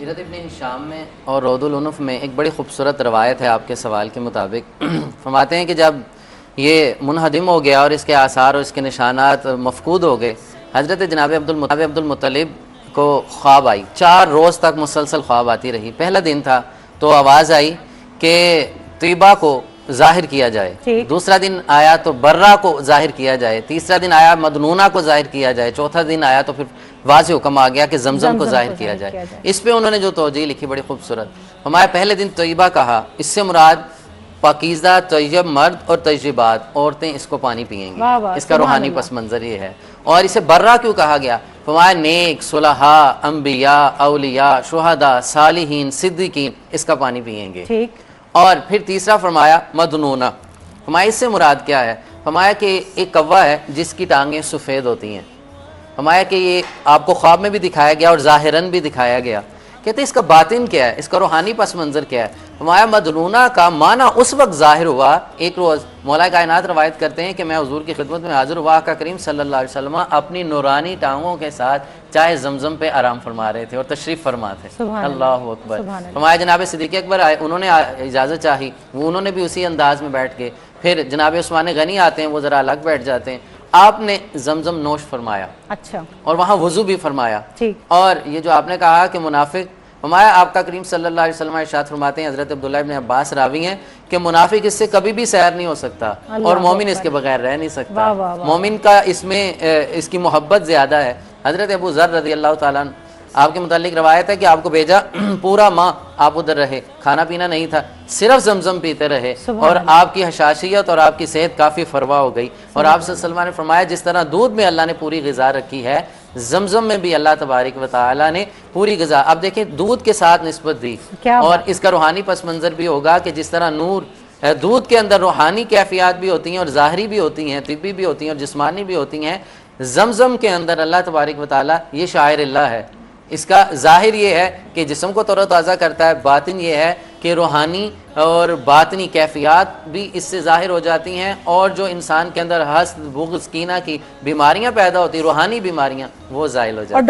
सीरत इब्न हिशाम में और रौदुल उनूफ में एक बड़ी खूबसूरत रवायत है आपके सवाल के मुताबिक। फरमाते हैं कि जब ये मुनहदिम हो गया और इसके आसार और इसके निशानात मफकूद हो गए, हज़रत जनाब अब्दुल मुत्तलिब को ख्वाब आई। 4 रोज़ तक मुसलसल ख्वाब आती रही। पहला दिन था तो आवाज़ आई कि तैयबा को ज़ाहिर किया जाए। दूसरा दिन आया तो बर्रा को ज़ाहिर किया जाए। तीसरा दिन आया मदनूना को ज़ाहिर किया जाए। चौथा दिन आया तो फिर वाज़ेह हुक्म आ गया कि जमजम को ज़ाहिर किया जाए। इस पे उन्होंने जो तौजीह लिखी बड़ी खूबसूरत। हमारे पहले दिन तैयबा कहा, इससे मुराद पाकीज़ा तैयब मर्द और तय्यबात औरतें इसको पानी पिएंगी। इसका रूहानी पस मंज़र ये है। और इसे बर्रा क्यों कहा गया? फरमाया नेक, सुलहा, अम्बिया, औलिया, शुहदा, सालिहीन, सिद्दीकीन इसका पानी पिएंगे। ठीक। और फिर तीसरा फरमाया मदनूना। फरमाया इससे मुराद क्या है? फरमाया कि एक कौवा है जिसकी टांगें सफ़ेद होती हैं। फरमाया कि ये आपको ख्वाब में भी दिखाया गया और ज़ाहिरन भी दिखाया गया। कहते इसका बातिन क्या है, इसका रूहानी पस मंज़र क्या है? फरमाया मदनूना का माना उस वक्त ज़ाहिर हुआ। एक रोज़ मौला कायनात रवायत करते हैं कि मैं हुज़ूर की खिदमत में हाज़िर हुआ। आका करीम सल्लल्लाहु अलैहि वसल्लम अपनी नूरानी टांगों के साथ चाहे जमजम पे आराम फरमा रहे थे और तशरीफ़ फरमा थे। अल्लाहु अकबर। फरमाया जनाब सिद्दीक़ अकबर आए, उन्होंने इजाज़त चाही, वो उन्होंने भी उसी अंदाज में बैठ के, फिर जनाब उस्मान गनी आते हैं, वो ज़रा अलग बैठ जाते हैं। आपने जमजम नोश फरमाया। अच्छा। और वहाँ वज़ू भी फरमाया। और ये जो आपने कहा कि मुनाफिक, हमारा आपका करीम सल्लल्लाहु अलैहि वसल्लम इरशाद फरमाते हैं, हज़रत अब्दुल्लाह इब्न अब्बास रावी हैं कि मुनाफिक इससे कभी भी सैर नहीं हो सकता और मोमिन इसके बगैर रह नहीं सकता। मोमिन का इसमें इसकी मोहब्बत ज़्यादा है। हज़रत अबू ज़र रज़ी अल्लाह ताला आपके मुतालिक रवायत है कि आपको भेजा, पूरा माह आप उधर रहे, खाना पीना नहीं था, सिर्फ जमजम पीते रहे और आपकी हशाशियत और आपकी सेहत काफ़ी फरवा हो गई। और आप सल्लल्लाहु अलैहि वसल्लम ने फरमाया जिस तरह दूध में अल्लाह ने पूरी ग़िज़ा रखी है, जमजम में भी अल्लाह तबारक व तआला ने पूरी ग़िज़ा, अब देखें दूध के साथ निस्बत दी। और इसका रूहानी पस मंज़र भी होगा कि जिस तरह नूर दूध के अंदर रूहानी कैफियत भी होती हैं और ज़ाहरी भी होती हैं, तिब्बी भी होती हैं और जिस्मानी भी होती हैं, जमजम के अंदर अल्लाह तबारक व तआला ये शायर अल्लाह है। इसका ज़ाहिर ये है कि जिस्म को तरोताज़ा करता है, बातिन ये है कि रूहानी और बातनी कैफियत भी इससे ज़ाहिर हो जाती हैं और जो इंसान के अंदर हस्द, बुग़्ज़, कीना की बीमारियां पैदा होती, रूहानी बीमारियां, वो ज़ाहिर हो जाती हैं।